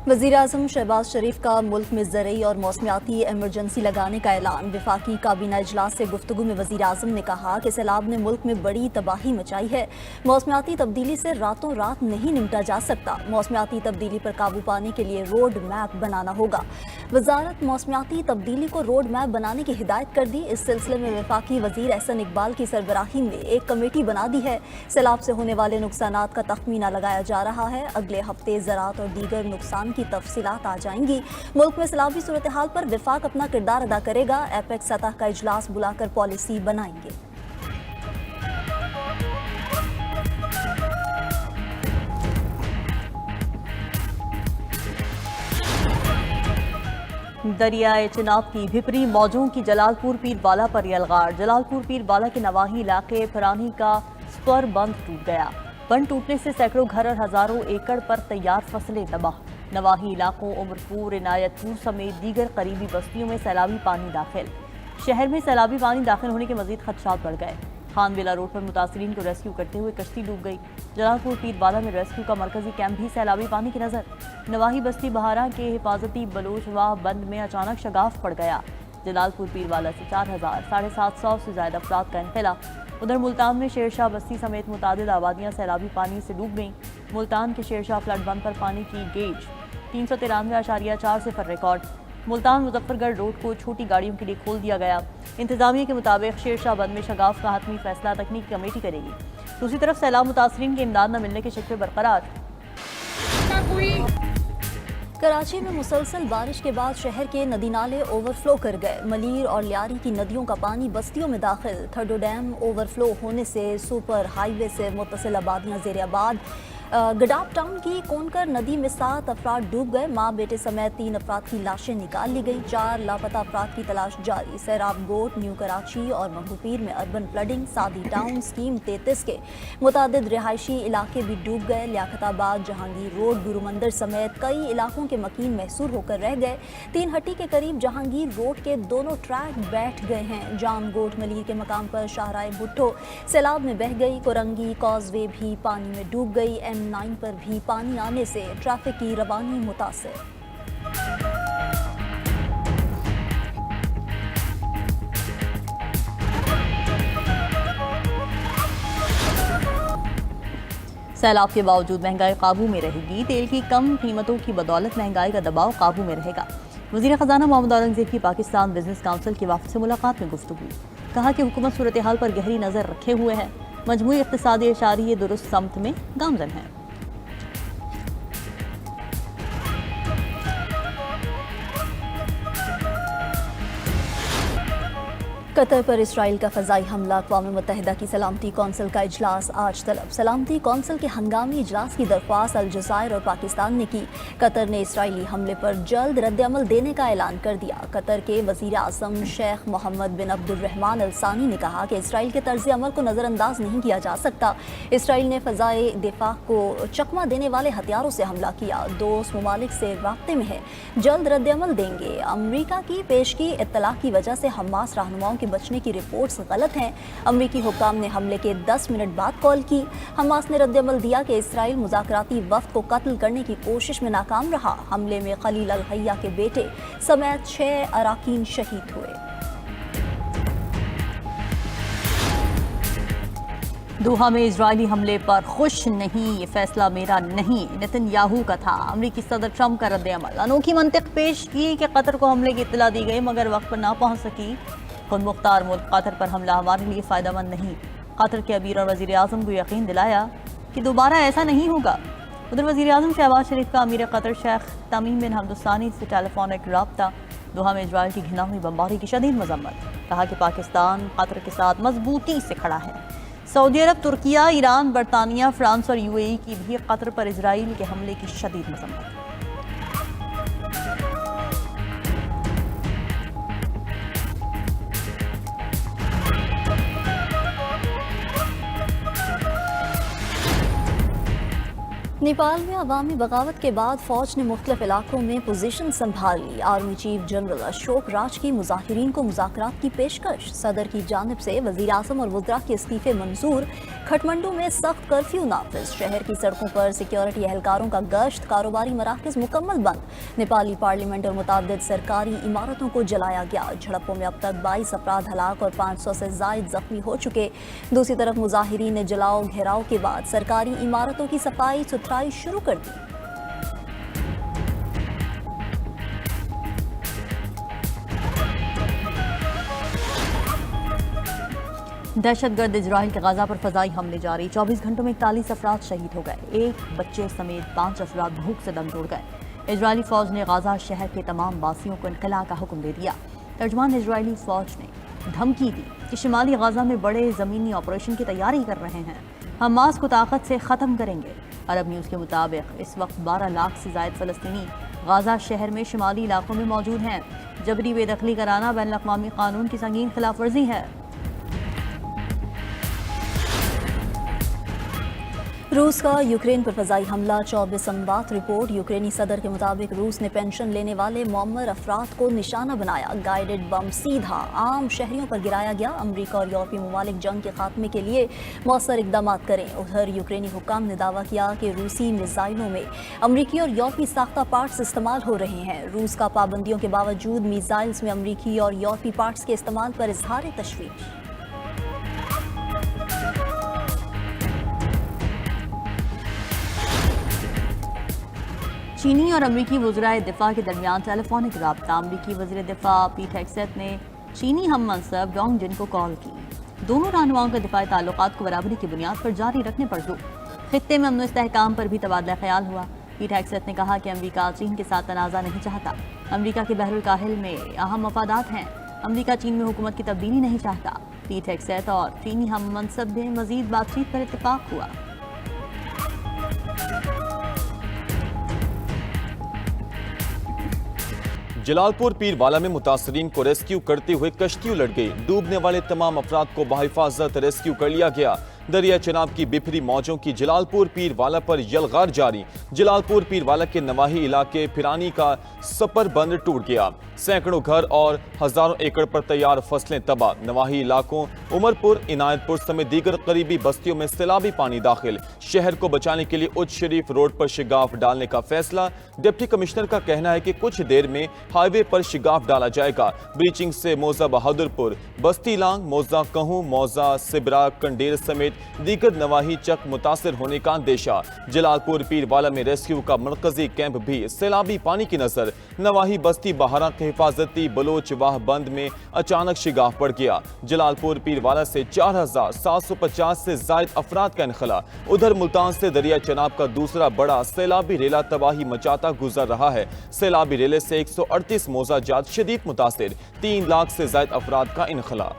वज़ीर-ए-आज़म शहबाज शरीफ का मुल्क में ज़रई और मौसमियाती एमरजेंसी लगाने का ऐलान। वफाकी काबीना इजलास से गुफ्तगू में वज़ीर-ए-आज़म ने कहा कि सैलाब ने मुल्क में बड़ी तबाही मचाई है। मौसमियाती तब्दीली से रातों रात नहीं निपटा जा सकता। मौसमियाती तब्दीली पर काबू पाने के लिए रोड मैप बनाना होगा। वजारत मौसमियाती तब्दीली को रोड मैप बनाने की हिदायत कर दी। इस सिलसिले में वफाकी वज़ीर एहसन इकबाल की सरबराही में एक कमेटी बना दी है। सैलाब से होने वाले नुकसानात का तखमीना लगाया जा रहा है। अगले हफ्ते ज़राअत और दीगर नुकसान की तफसीलात आ जाएंगी। मुल्क में सैलाबी सूरत हाल पर विफाक अपना किरदार अदा करेगा। एपेक्स सतह का इजलास बुलाकर पॉलिसी बनाएंगे। दरियाए चिनाब की भिपरी मौजों की जलालपुर पीरवाला पर यलगार। जलालपुर पीरवाला के नवाही इलाके फरानी का स्पर बंद टूट गया। बंद टूटने से सैकड़ों घर और हजारों एकड़ पर तैयार फसलें तबाह। नवाही इलाकों उमरपुर, इनायतपुर समेत दीगर करीबी बस्तियों में सैलाबी पानी दाखिल। शहर में सैलाबी पानी दाखिल होने के मजीद खदशात बढ़ गए। खानवेला रोड पर मुतासरीन को रेस्क्यू करते हुए कश्ती डूब गई। जलालपुर पीरवाला में रेस्क्यू का मरकजी कैंप भी सैलाबी पानी की नजर। नवाही बस्ती बहारा के हिफाजती बलोचवाह बंद में अचानक शगाफ पड़ गया। जलालपुर पीरवाला से 4,750 से ज्यादा अफराद का इनखला। उधर मुल्तान में शेरशाह बस्ती समेत मुतादिद आबादियां सैलाबी पानी से डूब गईं। मुल्तान के शेरशाह फ्लड बंद पर पानी की गेज 393.4 सिफर रिकॉर्ड। मुल्तान मुजफ्फरगढ़ रोड को छोटी गाड़ियों के लिए खोल दिया गया। इंतजामिया के मुताबिक शेरशाह बंद में शगाफ का हतमी फैसला तकनीकी कमेटी करेगी। दूसरी तरफ सैलाब मुतासरीन के इमदाद न मिलने के शिकवे बरकरार। कराची में मुसलसल बारिश के बाद शहर के नदी नाले ओवरफ्लो कर गए। मलीर और लियारी की नदियों का पानी बस्तियों में दाखिल। थर्डो डैम ओवरफ्लो होने से सुपर हाईवे से मुत्तसिल आबादियां ज़ेर आबाद। गडाप टाउन की कोनकर नदी में 7 अफराद डूब गए। माँ बेटे समेत 3 अफराद की लाशें निकाल ली गई। 4 लापता अफराद की तलाश जारी। सैराब गोट, न्यू कराची और मंगूपीर में अर्बन फ्लडिंग। सादी टाउन स्कीम 33 के मुतादिद रिहायशी इलाके भी डूब गए। लियाकताबाद, जहांगीर रोड, गुरु मंदिर समेत कई इलाकों के मकीन महसूर होकर रह गए। 3 हट्टी के करीब जहांगीर रोड के दोनों ट्रैक बैठ गए हैं। जाम गोट मलीर के मकाम पर शाहराय भुट्टो सैलाब में बह गई। कोरंगी कॉजवे भी पानी में डूब गई। M9 पर भी पानी आने से ट्रैफिक की रवानी मुतासिर। सैलाब के बावजूद महंगाई काबू में रहेगी। तेल की कम कीमतों की बदौलत महंगाई का दबाव काबू में रहेगा। वज़ीर ख़जाना मोहम्मद औरंगज़ेब की पाकिस्तान बिजनेस काउंसिल के वफ़द से मुलाकात में गुफ्तगू। कहा कि हुकूमत सूरत हाल पर गहरी नज़र रखे हुए है। मजमूई इक़्तिसादी इशारे दुरुस्त समत में गामज़न है। कतर पर इसराइल का फ़ज़ाई हमला। अक़वाम मुत्तहिदा की सलामती कौंसिल का इजलास आज तलब। सलामती कौंसिल के हंगामी इजलास की दरख्वास्त अलजज़ायर और पाकिस्तान ने की। कतर ने इसराइली हमले पर जल्द रद्द-ए-अमल देने का ऐलान कर दिया। कतर के वज़ीर आज़म शेख मोहम्मद बिन अब्दुर्रहमान अल सानी ने कहा कि इसराइल के तर्ज़ अमल को नज़रअंदाज नहीं किया जा सकता। इसराइल ने फ़ज़ाए दिफा को चकमा देने वाले हथियारों से हमला किया। दोस्त ममालिक से राब्ते में है, जल्द रद्द-ए-अमल देंगे। अमरीका की पेशगी इत्तला की वजह से हमास रहनुमाओं के बचने की रिपोर्ट्स गलत हैं। अमरीकी हुक्काम ने हमले के 10 मिनट बाद कॉल की। हमास ने रद्द-ए-अमल दिया कि इसराइल मुज़ाकराती वफ़द को कत्ल करने की कोशिश में नाकाम रहा। हमले में खलील अल हैया के बेटे समेत 6 अराकीन शहीद हुए। दोहा में इजरायली हमले पर खुश नहीं, ये फैसला मेरा नहीं, नेतन्याहू का था। अमरीकी सदर ट्रंप का रद्द-ए-अमल। अनोखी मंतिक पेश की कि कतर को हमले की इत्तला दी गई मगर वक्त पर ना पहुंच सकी। खुद मुख्तार मुल्क कतर पर हमला हमारे लिए फ़ायदेमंद नहीं। कतर के अमीर और वज़ीर आज़म को यकीन दिलाया कि दोबारा ऐसा नहीं होगा। उधर वज़ीर आज़म शहबाज शरीफ का अमीर कतर शेख तमीम बिन हमद सानी से टेलीफोनिक रब्ता। दोहा में इजराइल की घिनौनी बमबारी की शदीद मजम्मत। कहा कि पाकिस्तान कतर के साथ मजबूती से खड़ा है। सऊदी अरब, तुर्किया, ईरान, बरतानिया, फ्रांस और UAE की भी कतर पर इजराइल के हमले की शदीद मजम्मत। नेपाल में अवामी बगावत के बाद फौज ने मुख्तलिफ इलाकों में पोजीशन संभाल ली। Army chief general Ashok Raj की मुजाहिरीन को मुज़ाकरात की पेशकश। सदर की जानिब से वज़ीर आज़म और वज़रा के इस्तीफे मंजूर। खटमंडू में सख्त कर्फ्यू नाफिज। शहर की सड़कों पर सिक्योरिटी एहलकारों का गश्त। कारोबारी मराकज़ मुकम्मल बंद। नेपाली पार्लियामेंट और मुताबिद सरकारी इमारतों को जलाया गया। झड़पों में अब तक 22 अफराद हलाक और 500 से जायद जख्मी हो चुके। दूसरी तरफ मुजाहिरीन ने जलाओ घेराव के बाद सरकारी इमारतों की सफाई सुथराई शुरू कर दी। दहशतगर्द इजराइल के गाजा पर फजाई हमले जारी। 24 घंटों में 41 अफराद शहीद हो गए। एक बच्चे समेत 5 अफराद भूख से दम तोड़ गए। इजरायली फौज ने गाजा शहर के तमाम वासियों को इनकला का हुक्म दे दिया। तर्जमान इजरायली फौज ने धमकी दी कि शिमाली गाजा में बड़े ज़मीनी ऑपरेशन की तैयारी कर रहे हैं। हमास को ताकत से ख़त्म करेंगे। अरब न्यूज़ के मुताबिक इस वक्त 12 लाख से ज़ायद फ़लस्तीनी गाजा शहर में शिमाली इलाकों में मौजूद हैं। जबरी बेदखली कराना बैनुल अक़वामी कानून की संगीन खिलाफ वर्जी है। रूस का यूक्रेन पर फजाई हमला। 24 संबात रिपोर्ट। यूक्रेनी सदर के मुताबिक रूस ने पेंशन लेने वाले मुअम्मर अफराद को निशाना बनाया। गाइडेड बम सीधा आम शहरियों पर गिराया गया। अमरीका और यूरोपीय ममालिक जंग के खात्मे के लिए मौसर इकदाम करें। उधर यूक्रेनी हुक्काम ने दावा किया कि रूसी मिसाइलों में अमरीकी और यूरोपीय साख्ता पार्ट्स इस्तेमाल हो रहे हैं। रूस का पाबंदियों के बावजूद मिसाइल्स में अमरीकी और यूरोपीय पार्ट्स के इस्तेमाल पर इजहार तशवीश। चीनी और अमरीकी वज़राए दिफा के दरमियान टेलीफोनिक रब्ता। अमरीकी वज़ीर दिफा पीट हेगसेथ ने चीनी हम मनसब डोंग जिन को कॉल की। दोनों रहनुमाओं के दिफाई ताल्लुकात को बराबरी की बुनियाद पर जारी रखने पर जोर। खित्ते में अमन व इस्तेहकाम पर भी तबादला ख्याल हुआ। पीट हेगसेथ ने कहा कि अमरीका चीन के साथ तनाज़ा नहीं चाहता। अमरीका के बहरुल काहिल में अहम मफादात हैं। अमरीका चीन में हुकूमत की तब्दीली नहीं चाहता। पीट हेगसेथ और चीनी हम मनसब में मजीद बातचीत पर इत्तेफाक हुआ। जलालपुर पीरवाला में मुतासरीन को रेस्क्यू करते हुए कश्ती उलट गई। डूबने वाले तमाम अफराद को बहिफाजत रेस्क्यू कर लिया गया। दरिया चनाब की बिफरी मौजों की जलालपुर पीरवाला पर यलगार जारी। जलालपुर पीरवाला के नवाही इलाके फिरानी का सपर बंद टूट गया। सैकड़ों घर और हजारों एकड़ पर तैयार फसलें तबाह। नवाही इलाकों उमरपुर, इनायतपुर समेत दीगर करीबी बस्तियों में सैलाबी पानी दाखिल। शहर को बचाने के लिए उच्च शरीफ रोड पर शिगाफ डालने का फैसला। डिप्टी कमिश्नर का कहना है कि कुछ देर में हाईवे पर शिगाफ डाला जाएगा। ब्रीचिंग से मौजा बहादुरपुर, बस्ती लांग, मौजा कहूं, मौजा सिबरा, कंडेर समेत दीगर नवाही चक मुतासर होने का अंदेशा। जलालपुर पीरवाला में रेस्क्यू का मरकजी कैंप भी सैलाबी पानी की नजर। नवाही बस्ती बहारा के हिफाजती बलोच वाह बंद में अचानक शिगाफ पड़ गया। जलालपुर पीरवाला से 4750 से जायद अफराद का इनखला। उधर मुल्तान से दरिया चनाब का दूसरा बड़ा सैलाबी रेला तबाही मचाता गुजर रहा है। सैलाबी रेले से 138 मौजा जात शदीद मुतासिर। 3 लाख से जायद अफराद का इनखला।